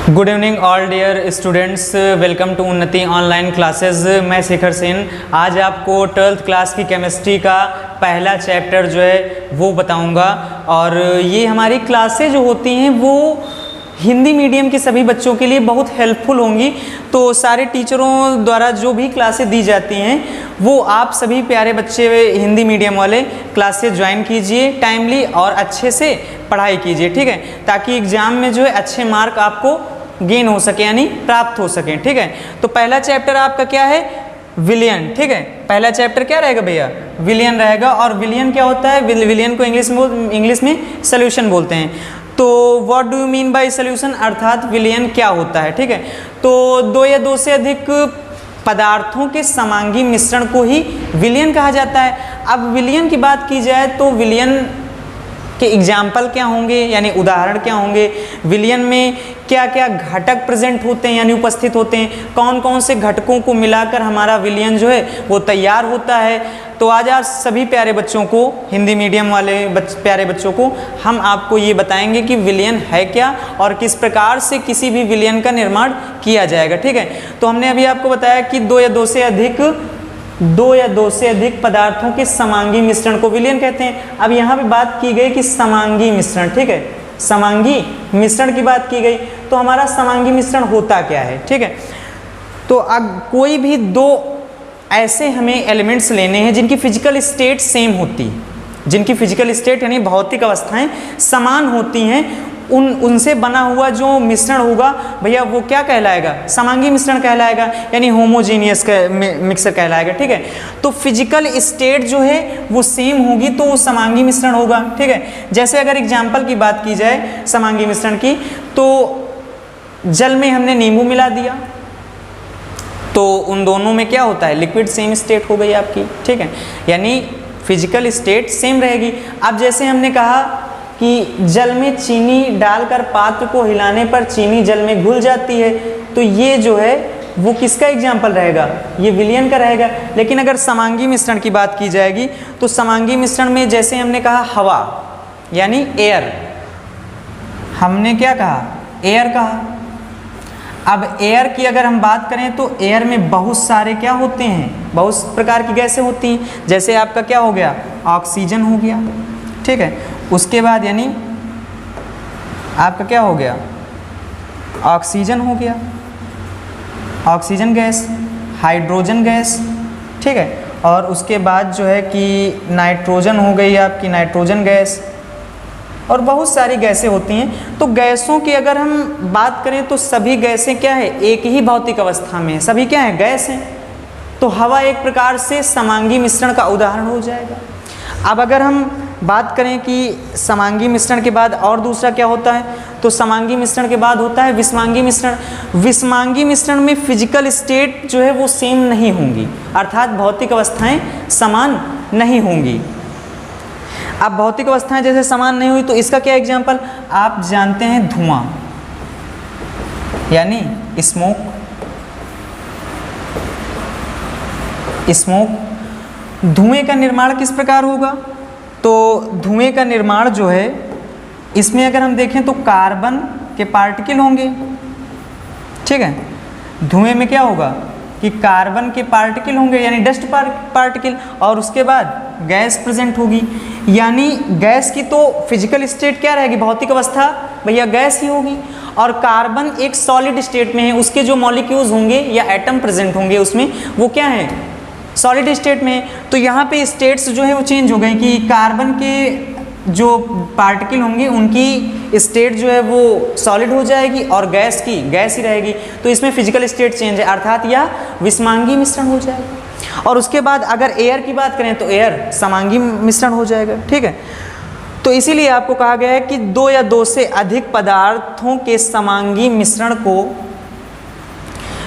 Good evening all dear students, welcome to Unnati online classes. मैं शेखर सेन आज आपको 12th क्लास की केमिस्ट्री का पहला चैप्टर जो है वो बताऊंगा। और ये हमारी क्लासें जो होती हैं वो हिंदी मीडियम के सभी बच्चों के लिए बहुत हेल्पफुल होंगी। तो सारे टीचरों द्वारा जो भी क्लासें दी जाती हैं वो आप सभी प्यारे बच्चे हिंदी मीडियम वाले क्लासेस ज्वाइन कीजिए टाइमली और अच्छे से पढ़ाई कीजिए, ठीक है, ताकि एग्ज़ाम में जो है अच्छे मार्क आपको गेन हो सके यानी प्राप्त हो सके, ठीक है। तो पहला चैप्टर आपका क्या है? विलियन, ठीक है। पहला चैप्टर क्या रहेगा भैया? विलियन रहेगा। और विलियन क्या होता है? विलियन को इंग्लिश में सॉल्यूशन बोलते हैं। तो what do you mean by solution, अर्थात विलियन क्या होता है, ठीक है। तो दो या दो से अधिक पदार्थों के समांगी मिश्रण को ही विलियन कहा जाता है। अब विलियन की बात की जाए तो विलियन के एग्जाम्पल क्या होंगे यानी उदाहरण क्या होंगे, विलियन में क्या क्या घटक प्रेजेंट होते हैं यानी उपस्थित होते हैं, कौन कौन से घटकों को मिलाकर हमारा विलियन जो है वो तैयार होता है। तो आज सभी प्यारे बच्चों को, हिंदी मीडियम वाले प्यारे बच्चों को हम आपको ये बताएंगे कि विलियन है क्या और किस प्रकार से किसी भी विलियन का निर्माण किया जाएगा, ठीक है। तो हमने अभी आपको बताया कि दो या दो से अधिक पदार्थों के समांगी मिश्रण को विलियन कहते हैं। अब यहाँ पे बात की गई कि समांगी मिश्रण, ठीक है, समांगी मिश्रण की बात की गई। तो हमारा समांगी मिश्रण होता क्या है, ठीक है। तो अब कोई भी दो ऐसे हमें एलिमेंट्स लेने हैं जिनकी फिजिकल स्टेट सेम होती है, जिनकी फिजिकल स्टेट यानी भौतिक अवस्थाएं समान होती हैं, उनसे बना हुआ जो मिश्रण होगा भैया वो क्या कहलाएगा? समांगी मिश्रण कहलाएगा यानी होमोजीनियस मिक्सर कहलाएगा, ठीक है। तो फिजिकल स्टेट जो है वो सेम होगी तो वो समांगी मिश्रण होगा, ठीक है। जैसे अगर एग्जाम्पल की बात की जाए समांगी मिश्रण की, तो जल में हमने नींबू मिला दिया तो उन दोनों में क्या होता है? लिक्विड सेम स्टेट हो गई आपकी, ठीक है, यानी फिजिकल स्टेट सेम रहेगी। अब जैसे हमने कहा कि जल में चीनी डालकर पात्र को हिलाने पर चीनी जल में घुल जाती है, तो ये जो है वो किसका एग्जाम्पल रहेगा? ये विलियन का रहेगा। लेकिन अगर समांगी मिश्रण की बात की जाएगी तो समांगी मिश्रण में जैसे हमने कहा हवा यानी एयर, हमने क्या कहा? एयर कहा। अब एयर की अगर हम बात करें तो एयर में बहुत सारे क्या होते हैं? बहुत प्रकार की गैसें होती हैं। जैसे आपका क्या हो गया? ऑक्सीजन हो गया, ठीक है। उसके बाद यानी आपका क्या हो गया? ऑक्सीजन हो गया, ऑक्सीजन गैस, हाइड्रोजन गैस, ठीक है। और उसके बाद जो है कि नाइट्रोजन हो गई आपकी नाइट्रोजन गैस, और बहुत सारी गैसें होती हैं। तो गैसों की अगर हम बात करें तो सभी गैसें क्या है? एक ही भौतिक अवस्था में है, सभी क्या है? गैस हैं। तो हवा एक प्रकार से समांगी मिश्रण का उदाहरण हो जाएगा। अब अगर हम बात करें कि समांगी मिश्रण के बाद और दूसरा क्या होता है, तो समांगी मिश्रण के बाद होता है विषमांगी मिश्रण। विषमांगी मिश्रण में फिजिकल स्टेट जो है वो सेम नहीं होंगी, अर्थात भौतिक अवस्थाएं समान नहीं होंगी। अब भौतिक अवस्थाएं जैसे समान नहीं हुई तो इसका क्या एग्जाम्पल? आप जानते हैं धुआं यानी स्मोक। धुएं का निर्माण किस प्रकार होगा? तो धुएं का निर्माण जो है इसमें अगर हम देखें तो कार्बन के पार्टिकल होंगे, ठीक है। धुएं में क्या होगा कि कार्बन के पार्टिकल होंगे यानी डस्ट पार्टिकल, और उसके बाद गैस प्रेजेंट होगी। यानी गैस की तो फिजिकल स्टेट क्या रहेगी? भौतिक अवस्था भैया गैस ही होगी। और कार्बन एक सॉलिड स्टेट में है, उसके जो मॉलिक्यूल्स होंगे या एटम प्रेजेंट होंगे उसमें वो क्या है? सॉलिड स्टेट में है। तो यहाँ पे स्टेट्स जो है वो चेंज हो गए कि कार्बन के जो पार्टिकल होंगे उनकी स्टेट जो है वो सॉलिड हो जाएगी और गैस की गैस ही रहेगी। तो इसमें फिजिकल स्टेट चेंज है, अर्थात यह विषमांगी मिश्रण हो जाएगा। और उसके बाद अगर एयर की बात करें तो एयर समांगी मिश्रण हो जाएगा, ठीक है। तो इसीलिए आपको कहा गया है कि दो या दो से अधिक पदार्थों के समांगी मिश्रण को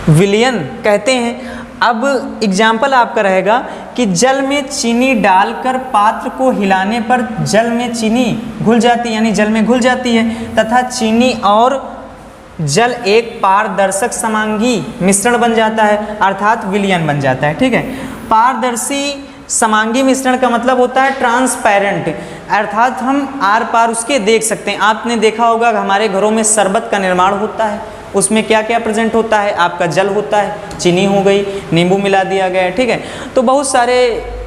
विलियन कहते हैं। अब एग्जाम्पल आपका रहेगा कि जल में चीनी डालकर पात्र को हिलाने पर जल में चीनी घुल जाती है यानी जल में घुल जाती है, तथा चीनी और जल एक पारदर्शक समांगी मिश्रण बन जाता है, अर्थात विलियन बन जाता है, ठीक है। पारदर्शी समांगी मिश्रण का मतलब होता है ट्रांसपेरेंट, अर्थात हम आर पार उसके देख सकते हैं। आपने देखा होगा हमारे घरों में शरबत का निर्माण होता है, उसमें क्या क्या प्रेजेंट होता है, आपका जल होता है, चीनी हो गई, नींबू मिला दिया गया है, ठीक है। तो बहुत सारे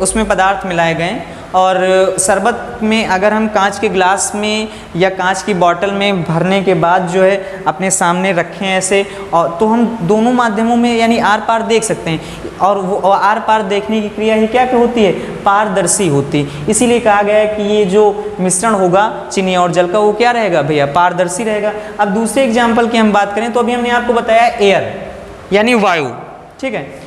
उसमें पदार्थ मिलाए गए हैं। और शरबत में अगर हम कांच के ग्लास में या कांच की बोतल में भरने के बाद जो है अपने सामने रखें ऐसे, और तो हम दोनों माध्यमों में यानी आर पार देख सकते हैं। और वो आर पार देखने की क्रिया ही क्या होती है, पारदर्शी होती। इसीलिए कहा गया है कि ये जो मिश्रण होगा चीनी और जल का, वो क्या रहेगा भैया, पारदर्शी रहेगा। अब दूसरे एग्जाम्पल की हम बात करें तो अभी हमने आपको बताया एयर यानी वायु, ठीक है।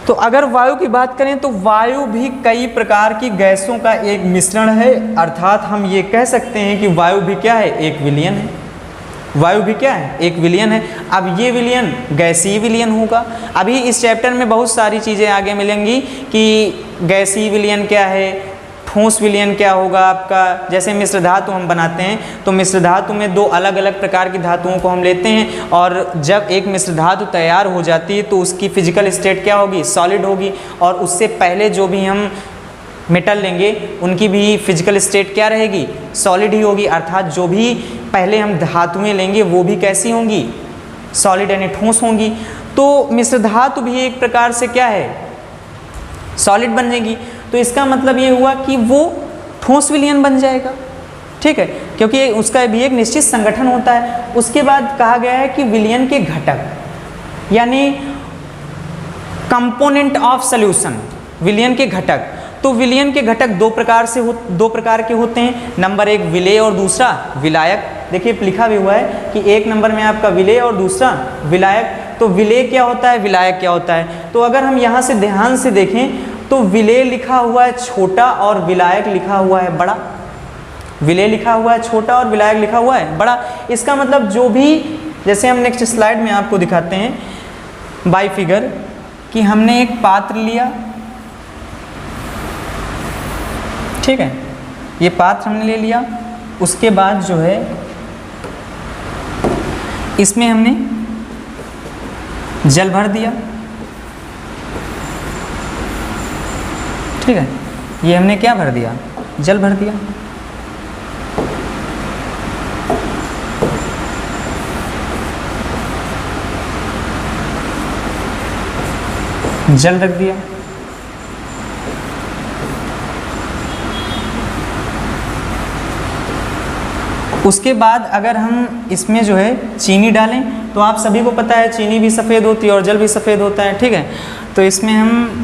तो अगर वायु की बात करें तो वायु भी कई प्रकार की गैसों का एक मिश्रण है, अर्थात हम ये कह सकते हैं कि वायु भी क्या है, एक विलयन है। वायु भी क्या है, एक विलयन है। अब ये विलयन गैसीय विलयन होगा। अभी इस चैप्टर में बहुत सारी चीज़ें आगे मिलेंगी कि गैसीय विलयन क्या है, ठोस विलयन क्या होगा आपका। जैसे मिश्र धातु हम बनाते हैं तो मिश्र धातु में दो अलग अलग प्रकार की धातुओं को हम लेते हैं, और जब एक मिश्र धातु तैयार हो जाती है तो उसकी फिजिकल स्टेट क्या होगी, सॉलिड होगी। और उससे पहले जो भी हम मेटल लेंगे उनकी भी फिजिकल स्टेट क्या रहेगी, सॉलिड ही होगी। अर्थात जो भी पहले हम धातुएं लेंगे वो भी कैसी होंगी, सॉलिड यानी ठोस होंगी। तो मिश्र धातु भी एक प्रकार से क्या है, सॉलिड बन जाएगी। तो इसका मतलब ये हुआ कि वो ठोस विलयन बन जाएगा, ठीक है, क्योंकि उसका भी एक निश्चित संगठन होता है। उसके बाद कहा गया है कि विलयन के घटक यानी कंपोनेंट ऑफ सॉल्यूशन, विलयन के घटक। तो विलयन के घटक दो प्रकार के होते हैं। नंबर एक विलेय और दूसरा विलायक। देखिए लिखा भी हुआ है कि एक नंबर में आपका विलेय और दूसरा विलायक। तो विलेय क्या होता है, विलायक क्या होता है। तो अगर हम यहाँ से ध्यान से देखें तो विलेय लिखा हुआ है छोटा और विलायक लिखा हुआ है बड़ा। विलेय लिखा हुआ है छोटा और विलायक लिखा हुआ है बड़ा। इसका मतलब जो भी, जैसे हम नेक्स्ट स्लाइड में आपको दिखाते हैं बाय फिगर, कि हमने एक पात्र लिया, ठीक है, ये पात्र हमने ले लिया। उसके बाद जो है इसमें हमने जल भर दिया, ठीक है, ये हमने क्या भर दिया, जल भर दिया। जल रख दिया। उसके बाद अगर हम इसमें जो है चीनी डालें तो आप सभी को पता है चीनी भी सफ़ेद होती है और जल भी सफ़ेद होता है, ठीक है। तो इसमें हम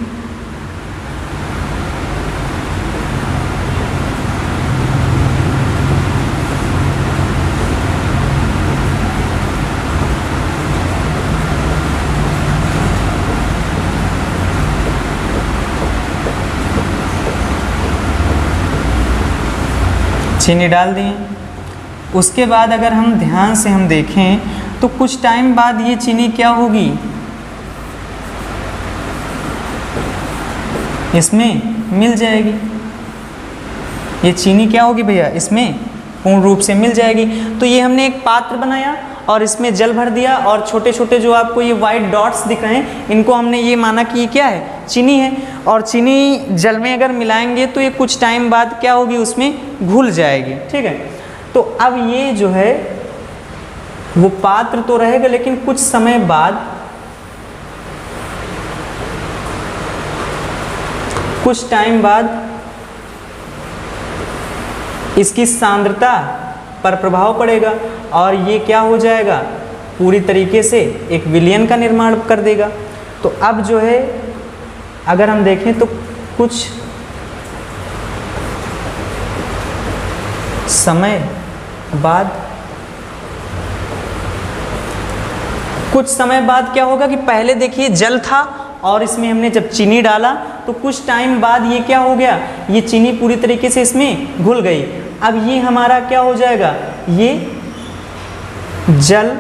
चीनी डाल दिए। उसके बाद अगर हम ध्यान से हम देखें तो कुछ टाइम बाद ये चीनी क्या होगी, इसमें मिल जाएगी। ये चीनी क्या होगी भैया, इसमें पूर्ण रूप से मिल जाएगी। तो ये हमने एक पात्र बनाया और इसमें जल भर दिया, और छोटे छोटे जो आपको ये वाइट डॉट्स दिख रहे हैं इनको हमने ये माना कि ये क्या है, चीनी है। और चीनी जल में अगर मिलाएंगे तो ये कुछ टाइम बाद क्या होगी, उसमें घुल जाएगी, ठीक है। तो अब ये जो है वो पात्र तो रहेगा, लेकिन कुछ समय बाद, कुछ टाइम बाद इसकी सांद्रता पर प्रभाव पड़ेगा और ये क्या हो जाएगा, पूरी तरीके से एक विलयन का निर्माण कर देगा। तो अब जो है अगर हम देखें तो कुछ समय बाद, कुछ समय बाद क्या होगा कि पहले देखिए जल था और इसमें हमने जब चीनी डाला तो कुछ टाइम बाद ये क्या हो गया, ये चीनी पूरी तरीके से इसमें घुल गई। अब ये हमारा क्या हो जाएगा, ये जल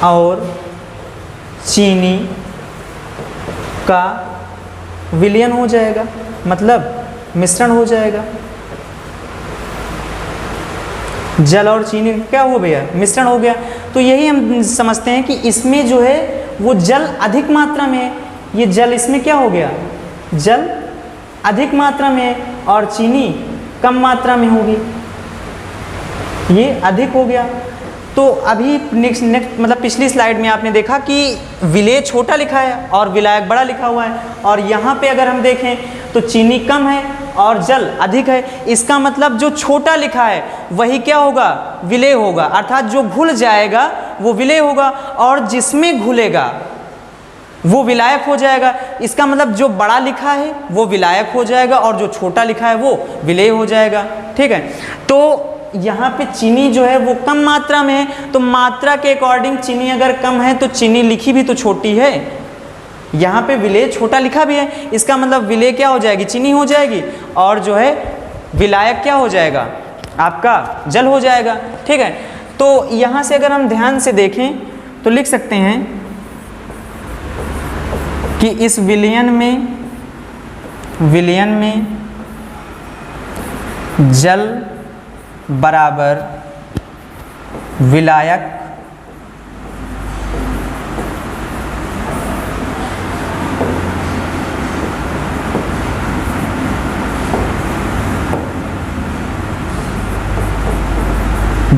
और चीनी का विलयन हो जाएगा, मतलब मिश्रण हो जाएगा। जल और चीनी क्या हो गया, मिश्रण हो गया। तो यही हम समझते हैं कि इसमें जो है वो जल अधिक मात्रा में है, ये जल इसमें क्या हो गया, जल अधिक मात्रा में है और चीनी कम मात्रा में होगी, ये अधिक हो गया। तो अभी नेक्स्ट मतलब पिछली स्लाइड में आपने देखा कि विलेय छोटा लिखा है और विलायक बड़ा लिखा हुआ है, और यहाँ पे अगर हम देखें तो चीनी कम है और जल अधिक है। इसका मतलब जो छोटा लिखा है वही क्या होगा, विलेय होगा, अर्थात जो घुल जाएगा वो विलेय होगा, और जिसमें घुलेगा वो विलायक हो जाएगा। इसका मतलब जो बड़ा लिखा है वो विलायक हो जाएगा और जो छोटा लिखा है वो विलेय हो जाएगा। ठीक है, तो यहाँ पे चीनी जो है वो कम मात्रा में है, तो मात्रा के अकॉर्डिंग चीनी अगर कम है तो चीनी लिखी भी तो छोटी है। यहाँ पे विलेय छोटा लिखा भी है, इसका मतलब विलेय क्या हो जाएगी, चीनी हो जाएगी, और जो है विलायक क्या हो जाएगा, आपका जल हो जाएगा। ठीक है, तो यहाँ से अगर हम ध्यान से देखें तो लिख सकते हैं कि इस विलयन में जल बराबर विलायक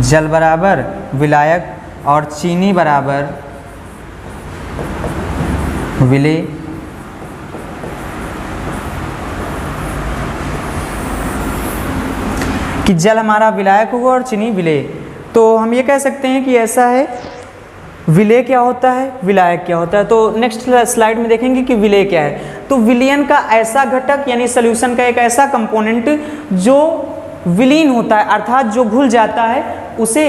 जल बराबर विलायक और चीनी बराबर विलेय। कि जल हमारा विलायक होगा और चीनी विलेय। तो हम ये कह सकते हैं कि ऐसा है, विलेय क्या होता है, विलायक क्या होता है। तो नेक्स्ट स्लाइड में देखेंगे कि विलेय क्या है। तो विलयन का ऐसा घटक यानी सॉल्यूशन का एक ऐसा कंपोनेंट जो विलीन होता है, अर्थात जो घुल जाता है, उसे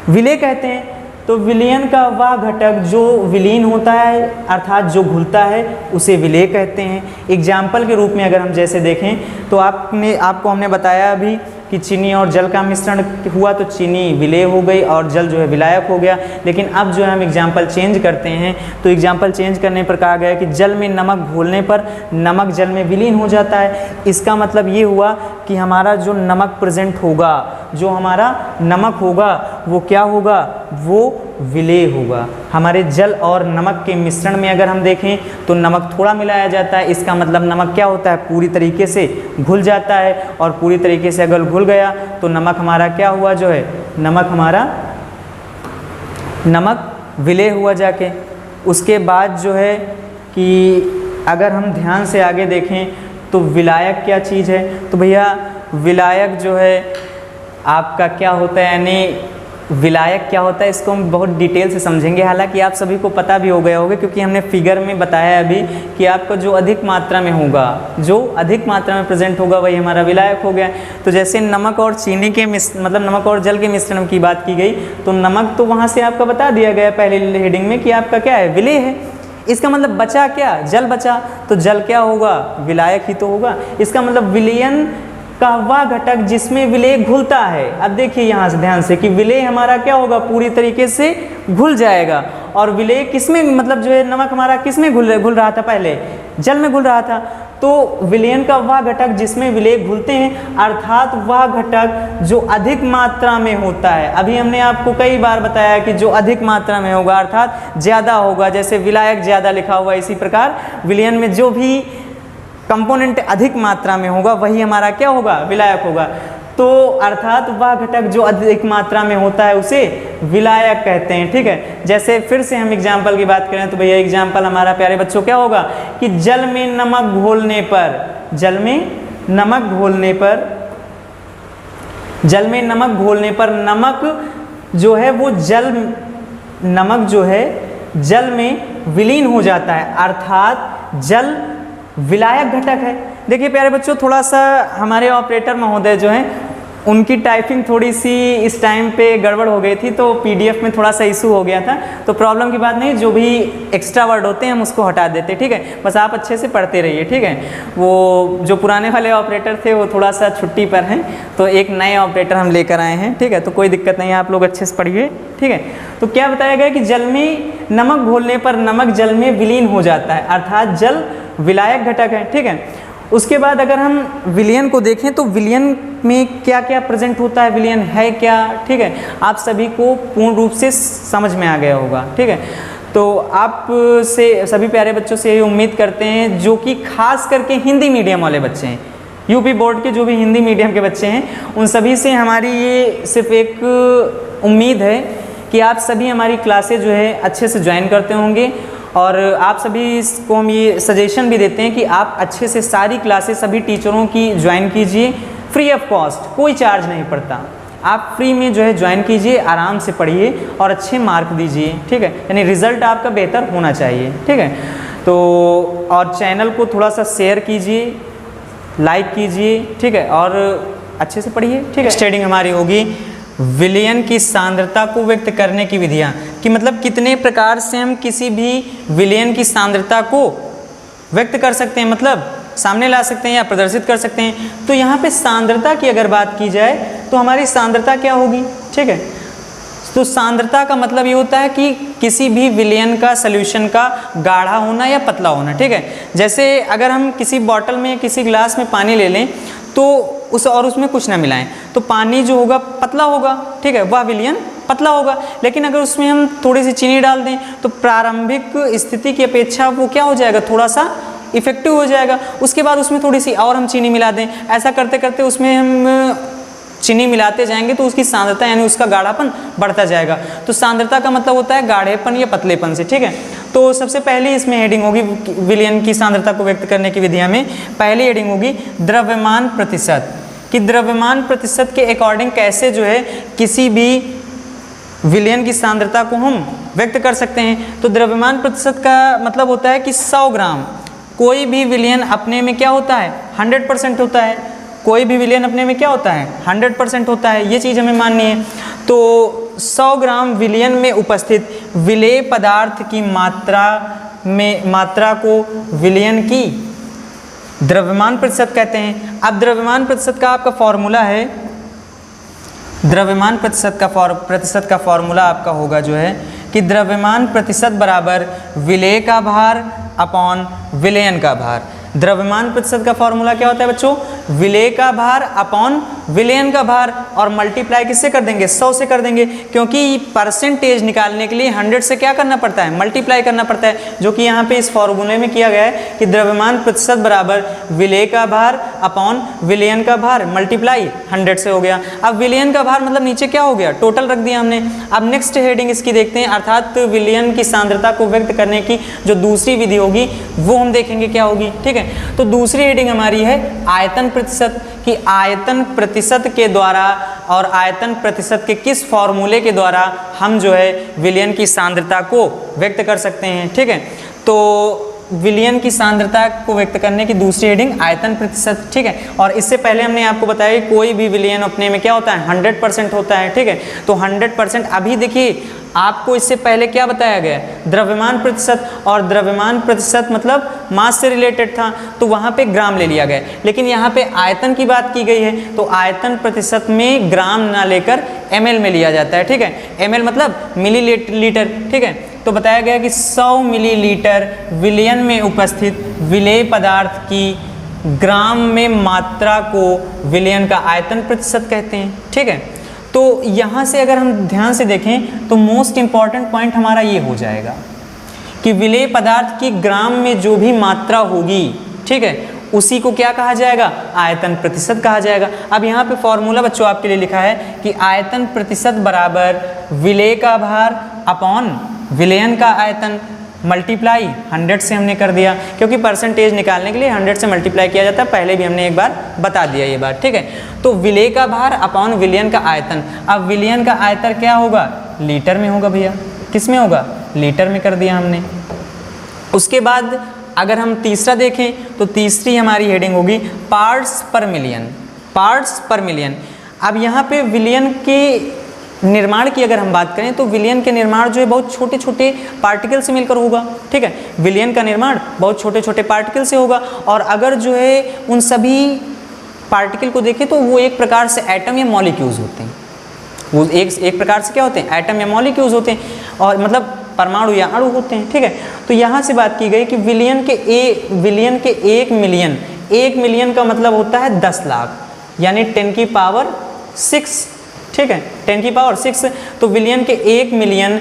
विलेय कहते हैं। तो विलयन का वह घटक जो विलीन होता है अर्थात जो घुलता है उसे विलेय कहते हैं। एग्जाम्पल के रूप में अगर हम जैसे देखें तो आपको हमने बताया अभी कि चीनी और जल का मिश्रण हुआ तो चीनी विलेय हो गई और जल जो है विलायक हो गया। लेकिन अब जो है हम एग्जाम्पल चेंज करते हैं, तो एग्जाम्पल चेंज करने पर कहा गया कि जल में नमक घोलने पर नमक जल में विलीन हो जाता है। इसका मतलब ये हुआ कि हमारा जो नमक प्रेजेंट होगा, जो हमारा नमक होगा वो क्या होगा, वो विलेय होगा। हमारे जल और नमक के मिश्रण में अगर हम देखें तो नमक थोड़ा मिलाया जाता है, इसका मतलब नमक क्या होता है, पूरी तरीके से घुल जाता है। और पूरी तरीके से अगर घुल गया तो नमक हमारा क्या हुआ, जो है नमक विलेय हुआ जाके। उसके बाद जो है कि अगर हम ध्यान से आगे देखें तो विलायक क्या चीज़ है। तो भैया विलायक जो है आपका क्या होता है, यानी विलायक क्या होता है इसको हम बहुत डिटेल से समझेंगे। हालांकि आप सभी को पता भी हो गया होगा क्योंकि हमने फिगर में बताया अभी कि आपका जो अधिक मात्रा में होगा, जो अधिक मात्रा में प्रेजेंट होगा वही हमारा विलायक हो गया। तो जैसे नमक और चीनी के मतलब नमक और जल के मिश्रण की बात की गई तो नमक तो वहाँ से आपका बता दिया गया पहले हेडिंग में कि आपका क्या है, विलेय है। इसका मतलब बचा क्या, जल बचा, तो जल क्या होगा, विलायक ही तो होगा। इसका मतलब विलयन का वह घटक जिसमें विलेय घुलता है। अब देखिए यहाँ से ध्यान से कि विलेय हमारा क्या होगा, पूरी तरीके से घुल जाएगा। और विलेय किसमें, मतलब जो है नमक हमारा किसमें घुल रहा था, पहले जल में घुल रहा था। तो विलयन का वह घटक जिसमें विलेय घुलते हैं, अर्थात वह घटक जो अधिक मात्रा में होता है। अभी हमने आपको कई बार बताया कि जो अधिक मात्रा में होगा अर्थात ज़्यादा होगा, जैसे विलायक ज़्यादा लिखा हुआ, इसी प्रकार विलयन में जो भी कंपोनेंट अधिक मात्रा में होगा वही हमारा क्या होगा, विलायक होगा। तो अर्थात वह घटक जो अधिक मात्रा में होता है उसे विलायक कहते हैं। ठीक है, जैसे फिर से हम एग्जाम्पल की बात करें तो भैया एग्जाम्पल हमारा प्यारे बच्चों क्या होगा कि जल में नमक घोलने पर, जल में नमक घोलने पर, जल में नमक घोलने पर नमक जो है वो नमक जो है जल में विलीन हो जाता है, अर्थात जल विलायक घटक है। देखिए प्यारे बच्चों, थोड़ा सा हमारे ऑपरेटर महोदय जो हैं उनकी टाइपिंग थोड़ी सी इस टाइम पे गड़बड़ हो गई थी, तो पीडीएफ में थोड़ा सा इशू हो गया था। तो प्रॉब्लम की बात नहीं, जो भी एक्स्ट्रा वर्ड होते हैं हम उसको हटा देते हैं। ठीक है, बस आप अच्छे से पढ़ते रहिए। ठीक है, वो जो पुराने वाले ऑपरेटर थे वो थोड़ा सा छुट्टी पर हैं, तो एक नए ऑपरेटर हम लेकर आए हैं। ठीक है, तो कोई दिक्कत नहीं है, आप लोग अच्छे से पढ़िए। ठीक है, तो क्या बताया गया कि जल में नमक घोलने पर नमक जल में विलीन हो जाता है, अर्थात जल विलायक घटक है। ठीक है, उसके बाद अगर हम विलयन को देखें तो विलयन में क्या क्या प्रेजेंट होता है, विलयन है क्या। ठीक है, आप सभी को पूर्ण रूप से समझ में आ गया होगा। ठीक है, तो आप से सभी प्यारे बच्चों से ये उम्मीद करते हैं जो कि खास करके हिंदी मीडियम वाले बच्चे हैं, यूपी बोर्ड के जो भी हिंदी मीडियम के बच्चे हैं उन सभी से हमारी ये सिर्फ एक उम्मीद है कि आप सभी हमारी क्लासेज जो है अच्छे से ज्वाइन करते होंगे, और आप सभी को हम ये सजेशन भी देते हैं कि आप अच्छे से सारी क्लासेस सभी टीचरों की ज्वाइन कीजिए, फ्री ऑफ कॉस्ट, कोई चार्ज नहीं पड़ता। आप फ्री में जो है ज्वाइन कीजिए, आराम से पढ़िए और अच्छे मार्क दीजिए, ठीक है, यानी रिज़ल्ट आपका बेहतर होना चाहिए, ठीक है। तो और चैनल को थोड़ा सा शेयर कीजिए, लाइक कीजिए, ठीक है, और अच्छे से पढ़िए, ठीक है। स्टेडिंग हमारी होगी विलयन की सांद्रता को व्यक्त करने की विधियाँ, कि मतलब कितने प्रकार से हम किसी भी विलयन की सांद्रता को व्यक्त कर सकते हैं, मतलब सामने ला सकते हैं या प्रदर्शित कर सकते हैं। तो यहाँ पे सांद्रता की अगर बात की जाए तो हमारी सांद्रता क्या होगी, ठीक है। तो सांद्रता का मतलब ये होता है कि किसी भी विलयन का सॉल्यूशन का गाढ़ा होना या पतला होना, ठीक है। जैसे अगर हम किसी बॉटल में, किसी ग्लास में पानी ले लें तो उसमें कुछ ना मिलाएं तो पानी जो होगा पतला होगा, ठीक है, वह विलयन पतला होगा। लेकिन अगर उसमें हम थोड़ी सी चीनी डाल दें तो प्रारंभिक स्थिति की अपेक्षा वो क्या हो जाएगा, थोड़ा सा इफेक्टिव हो जाएगा। उसके बाद उसमें थोड़ी सी और हम चीनी मिला दें, ऐसा करते करते उसमें हम चीनी मिलाते जाएंगे तो उसकी सांद्रता यानी उसका गाढ़ापन बढ़ता जाएगा। तो सांद्रता का मतलब होता है गाढ़ेपन या पतलेपन से, ठीक है। तो सबसे पहले इसमें हेडिंग होगी विलयन की सांद्रता को व्यक्त करने की विधियां में पहली हेडिंग होगी द्रव्यमान प्रतिशत, कि द्रव्यमान प्रतिशत के अकॉर्डिंग कैसे जो है किसी भी विलयन की सांद्रता को हम व्यक्त कर सकते हैं। तो द्रव्यमान प्रतिशत का मतलब होता है कि 100 ग्राम कोई भी विलयन अपने में क्या होता है, 100% होता है। कोई भी विलयन अपने में क्या होता है, 100% होता है, ये चीज़ हमें माननी है। तो 100 ग्राम विलयन में उपस्थित विलेय पदार्थ की मात्रा को विलयन की द्रव्यमान प्रतिशत कहते हैं। अब द्रव्यमान प्रतिशत का आपका फॉर्मूला है, द्रव्यमान प्रतिशत का फॉर्मूला आपका होगा जो है कि द्रव्यमान प्रतिशत बराबर विलेय का भार अपॉन विलयन का भार। द्रव्यमान प्रतिशत का फॉर्मूला क्या होता है बच्चों, विलेय का भार अपॉन विलयन का भार, और मल्टीप्लाई किससे कर देंगे, 100 से कर देंगे, क्योंकि परसेंटेज निकालने के लिए 100 से क्या करना पड़ता है, मल्टीप्लाई करना पड़ता है, जो कि यहाँ पे इस फॉर्मूले में किया गया है कि द्रव्यमान प्रतिशत बराबर विलेय का भार अपॉन विलयन का भार मल्टीप्लाई 100 से हो गया। अब विलयन का भार मतलब नीचे क्या हो गया, टोटल रख दिया हमने। अब नेक्स्ट हेडिंग इसकी देखते हैं, अर्थात विलयन की सांद्रता को व्यक्त करने की जो दूसरी विधि होगी वो हम देखेंगे क्या होगी, ठीक है। तो दूसरी हेडिंग हमारी है आयतन प्रतिशत, कि आयतन प्रतिशत के द्वारा और आयतन प्रतिशत के किस फॉर्मूले के द्वारा हम जो है विलयन की सांद्रता को व्यक्त कर सकते हैं, ठीक है। तो विलयन की सांद्रता को व्यक्त करने की दूसरी हेडिंग आयतन प्रतिशत, ठीक है। और इससे पहले हमने आपको बताया कि कोई भी विलयन अपने में क्या होता है, 100% होता है, ठीक है। तो 100%, अभी देखिए आपको इससे पहले क्या बताया गया, द्रव्यमान प्रतिशत, और द्रव्यमान प्रतिशत मतलब मास से रिलेटेड था, तो वहाँ पे ग्राम ले लिया गया। लेकिन यहाँ पे आयतन की बात की गई है, तो आयतन प्रतिशत में ग्राम ना लेकर ml में लिया जाता है, ठीक है। ml मतलब मिलीलीटर, ठीक है। तो बताया गया कि 100 मिलीलीटर विलयन में उपस्थित विलेय पदार्थ की ग्राम में मात्रा को विलयन का आयतन प्रतिशत कहते हैं, ठीक है। तो यहाँ से अगर हम ध्यान से देखें तो मोस्ट इम्पॉर्टेंट पॉइंट हमारा ये हो जाएगा कि विलेय पदार्थ की ग्राम में जो भी मात्रा होगी, ठीक है, उसी को क्या कहा जाएगा, आयतन प्रतिशत कहा जाएगा। अब यहाँ पे फॉर्मूला बच्चों आपके लिए लिखा है कि आयतन प्रतिशत बराबर विलेय का भार अपॉन विलयन का आयतन मल्टीप्लाई 100 से हमने कर दिया, क्योंकि परसेंटेज निकालने के लिए 100 से मल्टीप्लाई किया जाता है, पहले भी हमने एक बार बता दिया ये बात, ठीक है। तो विलेय का भार अपॉन विलयन का आयतन, अब विलयन का आयतन क्या होगा, लीटर में होगा भैया, किस में होगा, लीटर में कर दिया हमने। उसके बाद अगर हम तीसरा देखें तो तीसरी हमारी हेडिंग होगी पार्ट्स पर मिलियन, पार्ट्स पर मिलियन। अब यहाँ पे विलयन के निर्माण की अगर हम बात करें तो विलयन के निर्माण जो है बहुत छोटे छोटे पार्टिकल से मिलकर होगा, ठीक है। विलयन का निर्माण बहुत छोटे छोटे पार्टिकल से होगा, और अगर जो है उन सभी पार्टिकल को देखें तो वो एक प्रकार से एटम या मॉलिक्यूल्स होते हैं, वो एक प्रकार से क्या होते हैं, एटम या मॉलिक्यूल्स होते हैं, और मतलब परमाणु या अणु होते हैं, ठीक है। तो यहाँ से बात की गई कि विलयन के 1 मिलियन का मतलब होता है 10 लाख, यानी 10 की पावर 6, ठीक है, 10 की पावर 6। तो विलयन के 1 मिलियन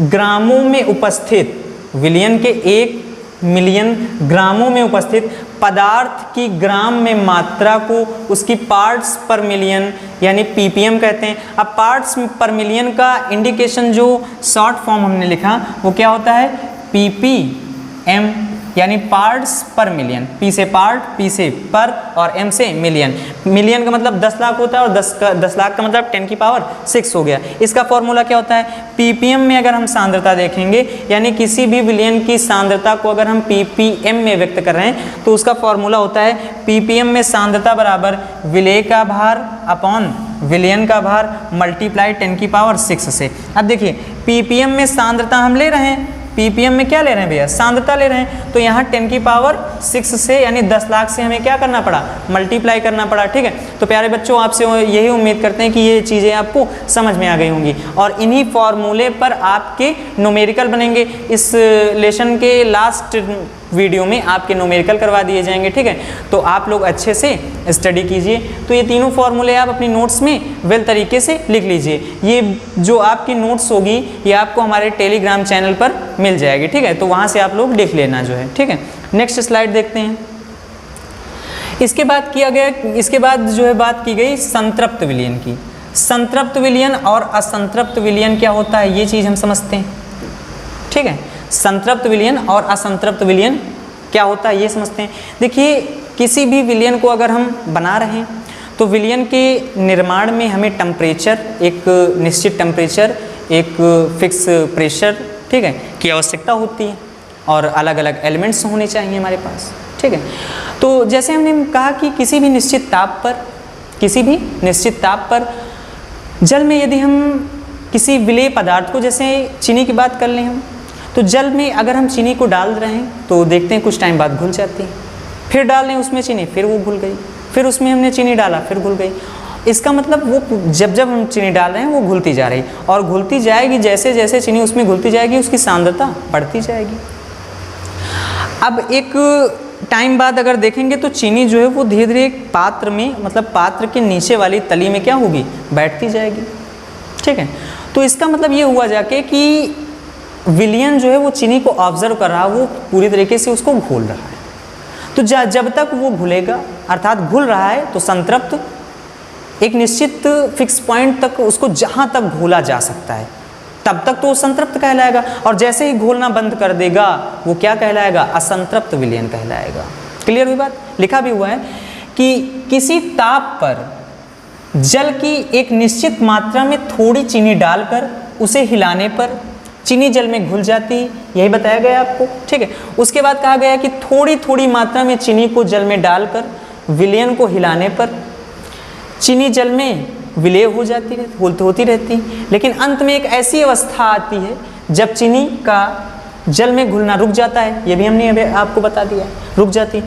ग्रामों में उपस्थित, विलयन के 1 मिलियन ग्रामों में उपस्थित पदार्थ की ग्राम में मात्रा को उसकी पार्ट्स पर मिलियन यानी ppm कहते हैं। अब पार्ट्स पर मिलियन का इंडिकेशन जो शॉर्ट फॉर्म हमने लिखा वो क्या होता है, ppm यानी पार्ट्स पर मिलियन। p से पार्ट, p से पर और m से मिलियन। मिलियन का मतलब 10 लाख होता है और 10 लाख का मतलब 10 की पावर 6 हो गया। इसका फॉर्मूला क्या होता है, ppm में अगर हम सांद्रता देखेंगे यानी किसी भी विलयन की सांद्रता को अगर हम ppm में व्यक्त कर रहे हैं तो उसका फॉर्मूला होता है ppm में सांद्रता बराबर विलेय का भार अपॉन विलयन का भार मल्टीप्लाई 10 की पावर 6 से। अब देखिए ppm में सांद्रता हम ले रहे हैं, ppm में क्या ले रहे हैं भैया, सांद्रता ले रहे हैं, तो यहाँ 10 की पावर 6 से यानी 10 लाख से हमें क्या करना पड़ा, मल्टीप्लाई करना पड़ा। ठीक है, तो प्यारे बच्चों आपसे यही उम्मीद करते हैं कि ये चीज़ें आपको समझ में आ गई होंगी और इन्हीं फॉर्मूले पर आपके न्यूमेरिकल बनेंगे। इस लेसन के लास्ट वीडियो में आपके न्यूमेरिकल करवा दिए जाएंगे। ठीक है, तो आप लोग अच्छे से स्टडी कीजिए। तो ये तीनों फॉर्मूले आप अपनी नोट्स में वेल तरीके से लिख लीजिए। ये जो आपकी नोट्स होगी ये आपको हमारे टेलीग्राम चैनल पर मिल जाएगी। ठीक है, तो वहाँ से आप लोग लिख लेना जो है। ठीक है, नेक्स्ट स्लाइड देखते हैं। इसके बाद किया गया, इसके बाद जो है बात की गई संतृप्त विलयन की। संतृप्त विलयन और असंतृप्त विलयन क्या होता है ये चीज़ हम समझते हैं। ठीक है, संतृप्त विलयन और असंतृप्त विलयन क्या होता है ये समझते हैं। देखिए किसी भी विलयन को अगर हम बना रहे हैं तो विलयन के निर्माण में हमें टेम्परेचर, एक निश्चित टेम्परेचर, एक फिक्स प्रेशर, ठीक है, की आवश्यकता होती है और अलग अलग एलिमेंट्स होने चाहिए हमारे पास। ठीक है, तो जैसे हमने कहा कि किसी भी निश्चित ताप पर जल में यदि हम किसी विलेय पदार्थ को, जैसे चीनी की बात कर लें हम, तो जल में अगर हम चीनी को डाल रहे हैं तो देखते हैं कुछ टाइम बाद घुल जाती है, फिर डाल रहे हैं उसमें चीनी, फिर वो घुल गई, फिर उसमें हमने चीनी डाला, फिर घुल गई। इसका मतलब वो जब हम चीनी डाल रहे हैं वो घुलती जा रही और घुलती जाएगी, जैसे जैसे चीनी उसमें घुलती जाएगी उसकी सांद्रता बढ़ती जाएगी। अब एक टाइम बाद अगर देखेंगे तो चीनी जो है वो धीरे धीरे एक पात्र में, मतलब पात्र के नीचे वाली तली में क्या होगी, बैठती जाएगी। ठीक है, तो इसका मतलब ये हुआ जाके कि विलयन जो है वो चीनी को ऑब्जर्व कर रहा है, वो पूरी तरीके से उसको घोल रहा है। तो जब तक वो घुलेगा अर्थात घुल रहा है तो संतृप्त, एक निश्चित फिक्स पॉइंट तक उसको जहाँ तक घोला जा सकता है तब तक तो वो संतृप्त कहलाएगा, और जैसे ही घोलना बंद कर देगा वो क्या कहलाएगा, असंतृप्त विलयन कहलाएगा। क्लियर हुई बात। लिखा भी हुआ है कि किसी ताप पर जल की एक निश्चित मात्रा में थोड़ी चीनी डालकर उसे हिलाने पर चीनी जल में घुल जाती है, यही बताया गया आपको। ठीक है, उसके बाद कहा गया कि थोड़ी थोड़ी मात्रा में चीनी को जल में डालकर विलयन को हिलाने पर चीनी जल में विलय हो जाती है, होती रहती है, लेकिन अंत में एक ऐसी अवस्था आती है जब चीनी का जल में घुलना रुक जाता है, ये भी हमने अभी आपको बता दिया, रुक जाती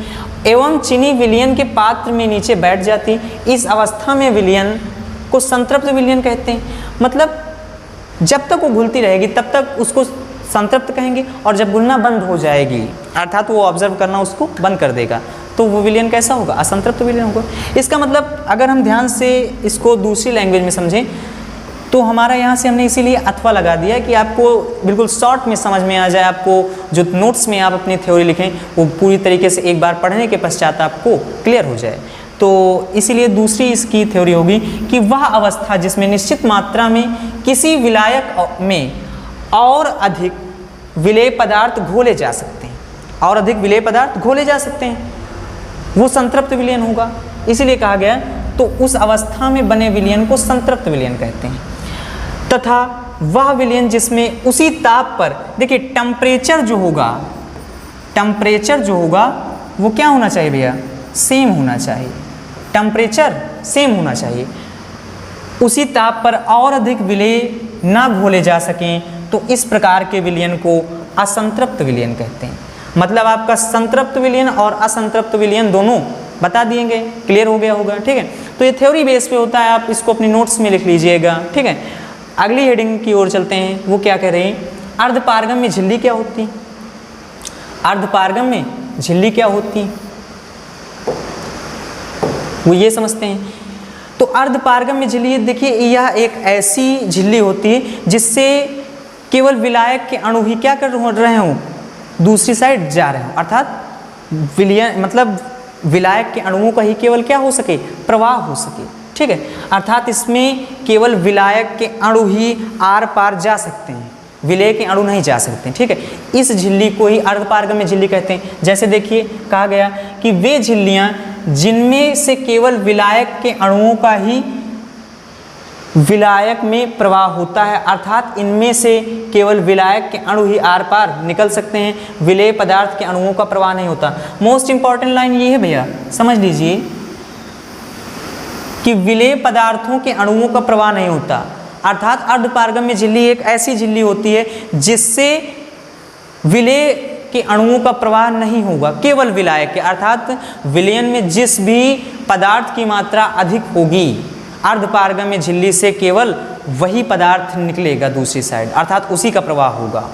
एवं चीनी विलयन के पात्र में नीचे बैठ जाती। इस अवस्था में विलयन को संतृप्त विलयन कहते हैं। मतलब जब तक वो घुलती रहेगी तब तक उसको संतृप्त कहेंगे, और जब घुलना बंद हो जाएगी अर्थात वो ऑब्जर्व करना उसको बंद कर देगा तो वो विलयन कैसा होगा, असंतृप्त विलयन होगा। इसका मतलब अगर हम ध्यान से इसको दूसरी लैंग्वेज में समझें तो हमारा यहाँ से हमने इसीलिए अथवा लगा दिया कि आपको बिल्कुल शॉर्ट में समझ में आ जाए, आपको जो नोट्स में आप अपनी थ्योरी लिखें वो पूरी तरीके से एक बार पढ़ने के पश्चात आपको क्लियर हो जाए। तो इसीलिए दूसरी इसकी थ्योरी होगी कि वह अवस्था जिसमें निश्चित मात्रा में किसी विलायक में और अधिक विलेय पदार्थ घोले जा सकते हैं, और अधिक विलेय पदार्थ घोले जा सकते हैं, वो संतृप्त विलयन होगा। इसीलिए कहा गया तो उस अवस्था में बने विलयन को संतृप्त विलयन कहते हैं। तथा वह विलयन जिसमें उसी ताप पर, देखिए टेम्परेचर जो होगा वो क्या होना चाहिए भैया, सेम होना चाहिए, टेम्परेचर सेम होना चाहिए। उसी ताप पर और अधिक विलेय ना घोले जा सकें तो इस प्रकार के विलयन को असंतृप्त विलयन कहते हैं। मतलब आपका संतृप्त विलयन और असंतृप्त विलयन दोनों बता दिएंगे, क्लियर हो गया होगा। ठीक है, तो ये थ्योरी बेस पे होता है, आप इसको अपनी नोट्स में लिख लीजिएगा। ठीक है, अगली हेडिंग की ओर चलते हैं। वो क्या कह रहे हैं, अर्धपारगम में झिल्ली क्या होती है, अर्धपारगम में झिल्ली क्या होती है वो ये समझते हैं। तो अर्धपारगम में झिल्ली, देखिए यह एक ऐसी झिल्ली होती है जिससे केवल विलायक के अणु ही क्या कर रहे हों, दूसरी साइड जा रहे हो, अर्थात विलयन मतलब विलायक के अणुओं का ही केवल क्या हो सके, प्रवाह हो सके, ठीक है। अर्थात इसमें केवल विलायक के अणु ही आर पार जा सकते हैं, विलेय के अणु नहीं जा सकते, ठीक है। इस झिल्ली को ही अर्धपारगम्य झिल्ली कहते हैं। जैसे देखिए कहा गया कि वे झिल्लियां जिनमें से केवल विलायक के अणुओं का ही विलायक में प्रवाह होता है, अर्थात इनमें से केवल विलायक के अणु ही आर पार निकल सकते हैं, विलेय पदार्थ के अणुओं का प्रवाह नहीं होता। मोस्ट इंपॉर्टेंट लाइन ये है भैया, समझ लीजिए कि विलेय पदार्थों के अणुओं का प्रवाह नहीं होता, अर्थात अर्धपारगम्य झिल्ली एक ऐसी झिल्ली होती है जिससे विलेय के अणुओं का प्रवाह नहीं होगा, केवल विलायक के, अर्थात विलयन में जिस भी पदार्थ की मात्रा अधिक होगी अर्धपारगम्य झिल्ली से केवल वही पदार्थ निकलेगा दूसरी साइड, अर्थात उसी का प्रवाह होगा।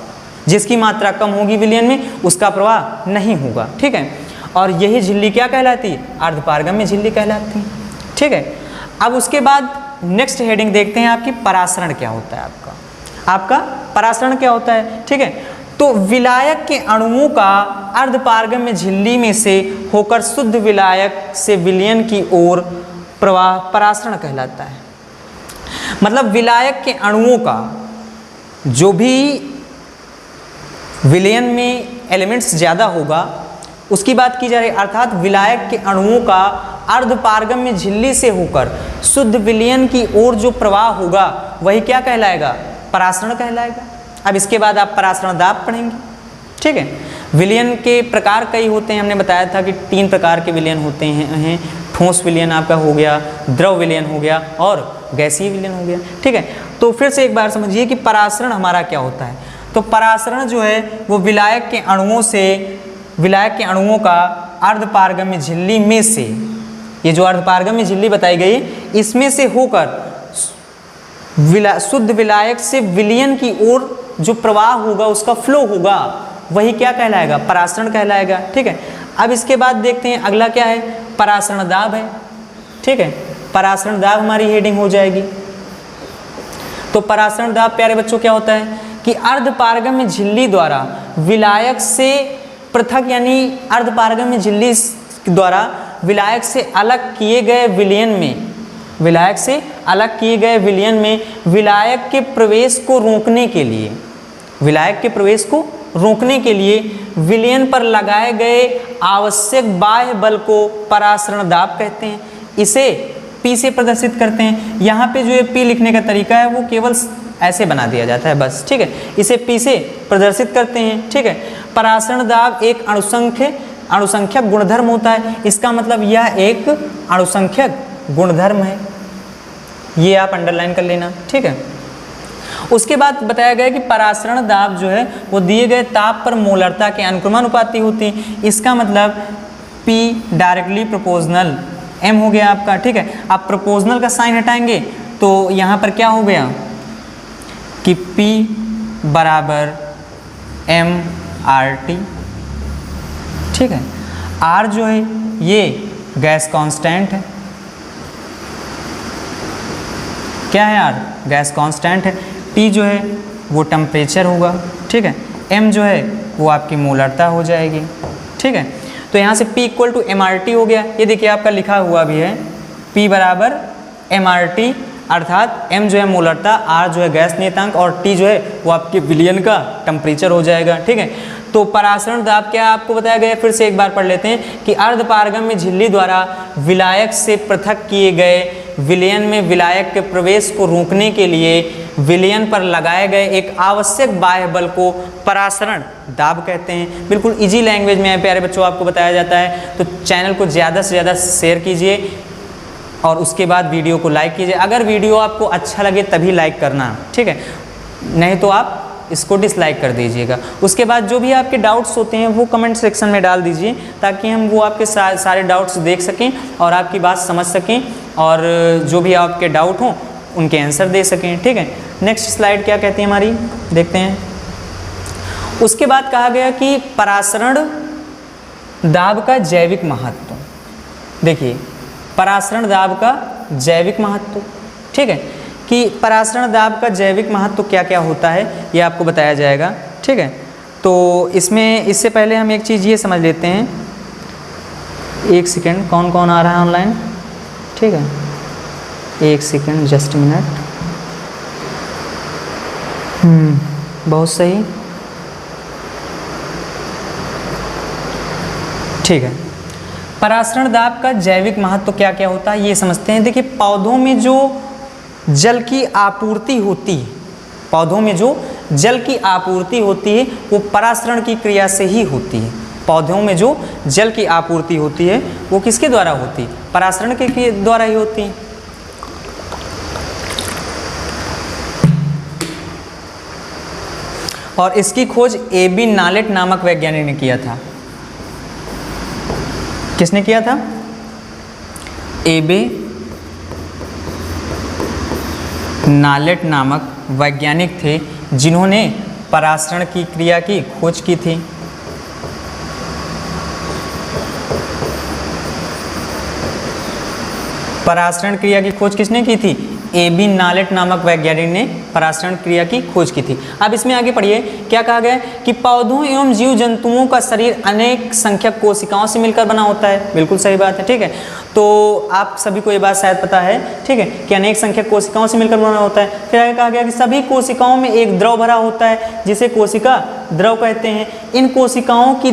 जिसकी मात्रा कम होगी विलयन में उसका प्रवाह नहीं होगा, ठीक है। और यही झिल्ली क्या कहलाती है, अर्धपारगम्य झिल्ली कहलाती है, ठीक है। अब उसके बाद नेक्स्ट हेडिंग देखते हैं आपकी परासरण क्या होता है, आपका परासरण क्या होता है, ठीक है। तो विलायक के अणुओं का अर्धपारगम्य झिल्ली में से होकर शुद्ध विलायक से विलयन की ओर प्रवाह परासरण कहलाता है। मतलब विलायक के अणुओं का जो भी विलयन में एलिमेंट्स ज़्यादा होगा उसकी बात की जा रही है, अर्थात विलायक के अणुओं का अर्धपारगम्य झिल्ली से होकर शुद्ध विलयन की ओर जो प्रवाह होगा वही क्या कहलाएगा, परासरण कहलाएगा। अब इसके बाद आप परासरण दाब पढ़ेंगे, ठीक है। विलयन के प्रकार कई होते हैं, हमने बताया था कि 3 प्रकार के विलयन होते हैं, ठोस विलयन आपका हो गया, द्रव विलयन हो गया और गैसीय विलयन हो गया, ठीक है। तो फिर से एक बार समझिए कि परासरण हमारा क्या होता है। तो परासरण जो है वो विलायक के अणुओं से, विलायक के अणुओं का अर्धपारगम्य झिल्ली में से, ये जो अर्धपारगम्य झिल्ली बताई गई इसमें से होकर शुद्ध विलायक से विलयन की ओर जो प्रवाह होगा उसका फ्लो होगा वही क्या कहलाएगा, परासरण कहलाएगा, ठीक है। अब इसके बाद देखते हैं अगला क्या है, परासरण दाब है, ठीक है। परासरण दाब हमारी हेडिंग हो जाएगी। तो परासरण दाब प्यारे बच्चों क्या होता है कि अर्धपारगम्य झिल्ली द्वारा विलायक से पृथक, यानी अर्धपारगम्य झिल्ली द्वारा विलायक से अलग किए गए विलयन में, विलायक से अलग किए गए विलयन में विलायक के प्रवेश को रोकने के लिए, विलायक के प्रवेश को रोकने के लिए विलयन पर लगाए गए आवश्यक बाह्य बल को परासरण दाब कहते हैं। इसे P से प्रदर्शित करते हैं। यहाँ पे जो ये P लिखने का तरीका है वो केवल ऐसे बना दिया जाता है बस, ठीक है। इसे P से प्रदर्शित करते हैं, ठीक है। परासरण दाब एक अणुसंख्यक गुणधर्म होता है। इसका मतलब यह एक अणुसंख्यक गुणधर्म है, ये आप अंडरलाइन कर लेना, ठीक है। उसके बाद बताया गया कि परासरण दाब जो है वो दिए गए ताप पर मोलरता के अनुक्रमानुपाती होती है। इसका मतलब P डायरेक्टली प्रोपोर्शनल M हो गया आपका, ठीक है। आप प्रोपोर्शनल का साइन हटाएंगे तो यहाँ पर क्या हो गया कि P बराबर mRT, ठीक है। R जो है ये गैस कांस्टेंट है, क्या है R, गैस कांस्टेंट है। T जो है वो टेम्परेचर होगा, ठीक है। M जो है वो आपकी मोलरता हो जाएगी, ठीक है। तो यहाँ से P इक्वल टू mRT हो गया। ये देखिए आपका लिखा हुआ भी है P बराबर mRT, अर्थात M जो है मोलरता, R जो है गैस नियतांक और T जो है वो आपके विलयन का टेम्परेचर हो जाएगा, ठीक है। तो परासरण दाब क्या आपको बताया गया, फिर से एक बार पढ़ लेते हैं कि अर्धपारगम्य झिल्ली द्वारा विलायक से पृथक किए गए विलयन में विलायक के प्रवेश को रोकने के लिए विलयन पर लगाए गए एक आवश्यक बाह्य बल को परासरण दाब कहते हैं। बिल्कुल इजी लैंग्वेज में है प्यारे बच्चों, आपको बताया जाता है। तो चैनल को ज़्यादा से ज़्यादा शेयर कीजिए और उसके बाद वीडियो को लाइक कीजिए। अगर वीडियो आपको अच्छा लगे तभी लाइक करना, ठीक है, नहीं तो आप इसको डिसलाइक कर दीजिएगा। उसके बाद जो भी आपके डाउट्स होते हैं वो कमेंट सेक्शन में डाल दीजिए ताकि हम वो आपके सारे डाउट्स देख सकें और आपकी बात समझ सकें और जो भी आपके डाउट हों उनके आंसर दे सकें, ठीक है। नेक्स्ट स्लाइड क्या कहती है हमारी, देखते हैं। उसके बाद कहा गया कि परासरण दाब का जैविक महत्व। देखिए परासरण दाब का जैविक महत्व, ठीक है, कि परासरण दाब का जैविक महत्व क्या क्या होता है ये आपको बताया जाएगा, ठीक है। तो इसमें इससे पहले हम एक चीज़ ये समझ लेते हैं, एक सेकेंड, कौन कौन आ रहा है ऑनलाइन, ठीक है, एक सेकेंड, जस्ट मिनट। बहुत सही, ठीक है। परासरण दाब का जैविक महत्व क्या क्या होता है ये समझते हैं। देखिए, पौधों में जो जल की आपूर्ति होती है, पौधों में जो जल की आपूर्ति होती है वो परासरण की क्रिया से ही होती है। पौधों में जो जल की आपूर्ति होती है वो किसके द्वारा होती है? परासरण के द्वारा ही होती है। और इसकी खोज ए.बी. नालेट नामक वैज्ञानिक ने किया था। किसने किया था? ए.बी. नालेट नामक वैज्ञानिक थे जिन्होंने परासरण की क्रिया की खोज की थी। परासरण क्रिया की खोज किसने की थी? ए.बी. नालेट नामक वैज्ञानिक ने परासरण क्रिया की खोज की थी। अब इसमें आगे पढ़िए, क्या कहा गया कि पौधों एवं जीव जंतुओं का शरीर अनेक संख्यक कोशिकाओं से मिलकर बना होता है। बिल्कुल सही बात है, ठीक है। तो आप सभी को ये बात शायद पता है, ठीक है, कि अनेक संख्यक कोशिकाओं से मिलकर बना होता है। फिर आगे कहा गया कि सभी कोशिकाओं में एक द्रव भरा होता है जिसे कोशिका द्रव कहते हैं। इन कोशिकाओं की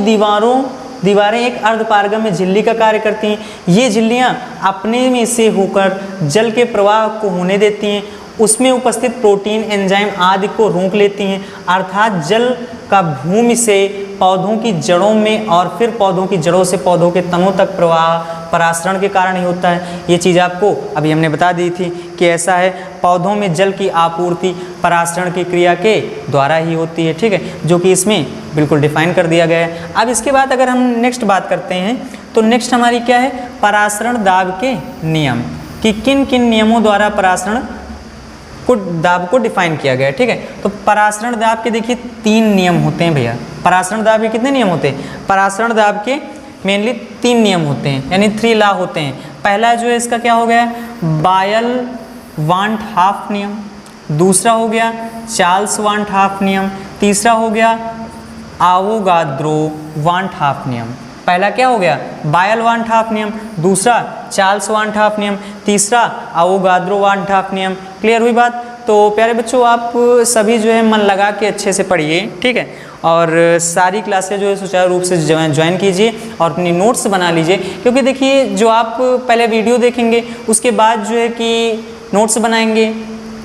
दीवारें एक अर्धपारगम्य झिल्ली का कार्य करती हैं। ये झिल्लियाँ अपने में से होकर जल के प्रवाह को होने देती हैं, उसमें उपस्थित प्रोटीन, एंजाइम आदि को रोक लेती हैं, अर्थात जल का भूमि से पौधों की जड़ों में और फिर पौधों की जड़ों से पौधों के तनों तक प्रवाह परासरण के कारण ही होता है। ये चीज़ आपको अभी हमने बता दी थी कि ऐसा है, पौधों में जल की आपूर्ति परासरण की क्रिया के द्वारा ही होती है, ठीक है, जो कि इसमें बिल्कुल डिफाइन कर दिया गया है। अब इसके बाद अगर हम नेक्स्ट बात करते हैं तो नेक्स्ट हमारी क्या है? परासरण दाब के नियम, कि किन किन नियमों द्वारा परासरण दाब को डिफाइन किया गया है, ठीक है। तो परासरण दाब के देखिए 3 नियम होते हैं भैया। परासरण दाब के कितने नियम होते हैं? परासरण दाब के मेनली 3 नियम होते हैं, यानी 3 लॉ होते हैं। पहला जो है इसका क्या हो गया? बायल वांट हाफ नियम। दूसरा हो गया चार्ल्स वांट हाफ नियम। तीसरा हो गया आवोगाद्रो वांट हाफ नियम। पहला क्या हो गया? बायल वांट हाफ नियम, दूसरा चार्ल्स वांट हाफ नियम, तीसरा आवोगाद्रो वांट हाफ नियम। क्लियर हुई बात? तो प्यारे बच्चों, आप सभी जो है मन लगा के अच्छे से पढ़िए, ठीक है, और सारी क्लासें जो है सुचारू रूप से ज्वाइन कीजिए और अपनी नोट्स बना लीजिए। क्योंकि देखिए, जो आप पहले वीडियो देखेंगे उसके बाद जो है कि नोट्स बनाएंगे,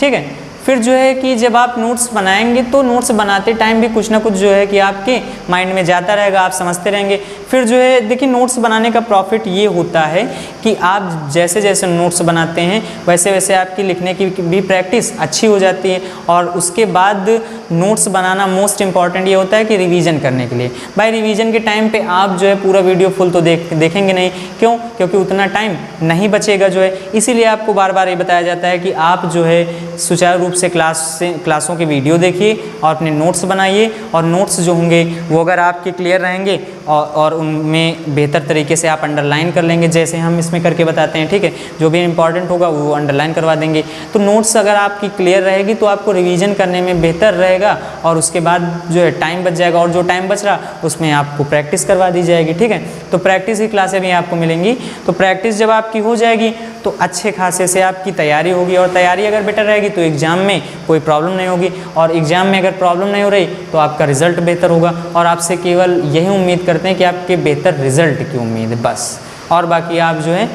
ठीक है, फिर जो है कि जब आप नोट्स बनाएंगे तो नोट्स बनाते टाइम भी कुछ ना कुछ जो है कि आपके माइंड में जाता रहेगा, आप समझते रहेंगे। फिर जो है देखिए, नोट्स बनाने का प्रॉफिट ये होता है कि आप जैसे जैसे नोट्स बनाते हैं वैसे वैसे आपकी लिखने की भी प्रैक्टिस अच्छी हो जाती है। और उसके बाद नोट्स बनाना मोस्ट इम्पॉर्टेंट ये होता है कि रिवीजन करने के लिए। भाई रिवीजन के टाइम पे आप जो है पूरा वीडियो फुल तो देखेंगे नहीं, क्यों? क्योंकि उतना टाइम नहीं बचेगा जो है। इसीलिए आपको बार बार ये बताया जाता है कि आप जो है सुचारू रूप से क्लासों के वीडियो देखिए और अपने नोट्स बनाइए। और नोट्स जो होंगे वो अगर आपके क्लियर रहेंगे और उनमें बेहतर तरीके से आप अंडरलाइन कर लेंगे, जैसे हम इसमें करके बताते हैं, ठीक है, जो भी इंपॉर्टेंट होगा वो अंडरलाइन करवा देंगे। तो नोट्स अगर आपकी क्लियर रहेगी तो आपको रिवीजन करने में बेहतर रहेगा और उसके बाद जो है टाइम बच जाएगा, और जो टाइम बच रहा उसमें आपको प्रैक्टिस करवा दी जाएगी, ठीक है। तो प्रैक्टिस की क्लासें भी आपको मिलेंगी। तो प्रैक्टिस जब आपकी हो जाएगी तो अच्छे खासे से आपकी तैयारी होगी, और तैयारी अगर बेटर रहेगी तो एग्ज़ाम में कोई प्रॉब्लम नहीं होगी, और एग्ज़ाम में अगर प्रॉब्लम नहीं हो रही तो आपका रिजल्ट बेहतर होगा। और आपसे केवल यही उम्मीद करते हैं कि आपके बेहतर रिजल्ट की उम्मीद है बस, और बाकी आप जो है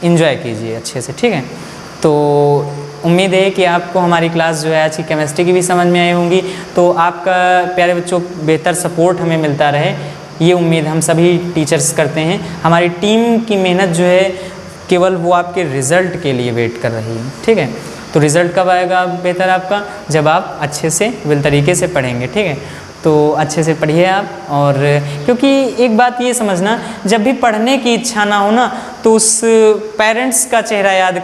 इंजॉय कीजिए अच्छे से, ठीक है। तो उम्मीद है कि आपको हमारी क्लास जो है आज की केमिस्ट्री की भी समझ में आई होंगी। तो आपका प्यारे बच्चों बेहतर सपोर्ट हमें मिलता रहे, ये उम्मीद हम सभी टीचर्स करते हैं। हमारी टीम की मेहनत जो है केवल वो आपके रिज़ल्ट के लिए वेट कर रही है, ठीक है। तो रिज़ल्ट कब आएगा बेहतर आपका? जब आप अच्छे से वेल तरीके से पढ़ेंगे, ठीक है। तो अच्छे से पढ़िए आप। और क्योंकि एक बात ये समझना, जब भी पढ़ने की इच्छा ना हो ना तो उस पेरेंट्स का चेहरा याद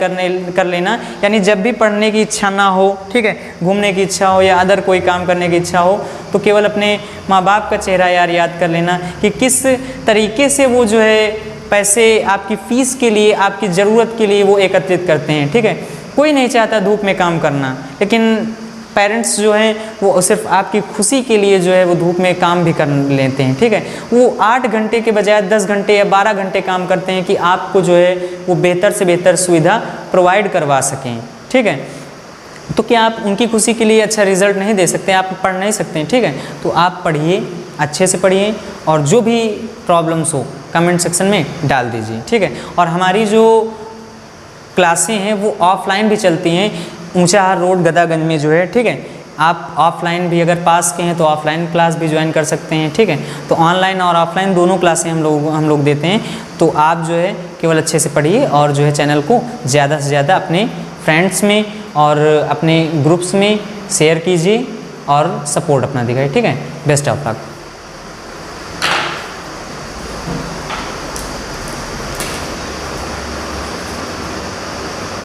कर लेना। यानी जब भी पढ़ने की इच्छा ना हो, ठीक है, घूमने की इच्छा हो या अदर कोई काम करने की इच्छा हो, तो केवल अपने माँ बाप का चेहरा याद कर लेना कि किस तरीके से वो जो है पैसे आपकी फ़ीस के लिए, आपकी ज़रूरत के लिए वो एकत्रित करते हैं, ठीक है। कोई नहीं चाहता धूप में काम करना, लेकिन पेरेंट्स जो हैं वो सिर्फ आपकी खुशी के लिए जो है वो धूप में काम भी कर लेते हैं, ठीक है। वो 8 घंटे के बजाय 10 घंटे या 12 घंटे काम करते हैं कि आपको जो है वो बेहतर से बेहतर सुविधा प्रोवाइड करवा सकें, ठीक है। तो क्या आप उनकी खुशी के लिए अच्छा रिजल्ट नहीं दे सकते, आप पढ़ नहीं सकते हैं, ठीक है। तो आप पढ़िए, अच्छे से पढ़िए, और जो भी प्रॉब्लम्स हो कमेंट सेक्शन में डाल दीजिए, ठीक है। और हमारी जो क्लासें हैं वो ऑफलाइन भी चलती हैं ऊंचाहार रोड गदागंज में जो है, ठीक है। आप ऑफलाइन भी अगर पास के हैं तो ऑफलाइन क्लास भी ज्वाइन कर सकते हैं, ठीक है। तो ऑनलाइन और ऑफलाइन दोनों क्लासें हम लोग देते हैं। तो आप जो है केवल अच्छे से पढ़िए और जो है चैनल को ज़्यादा से ज़्यादा अपने फ्रेंड्स में और अपने ग्रुप्स में शेयर कीजिए और सपोर्ट अपना दिखाइए, ठीक है। Best of luck.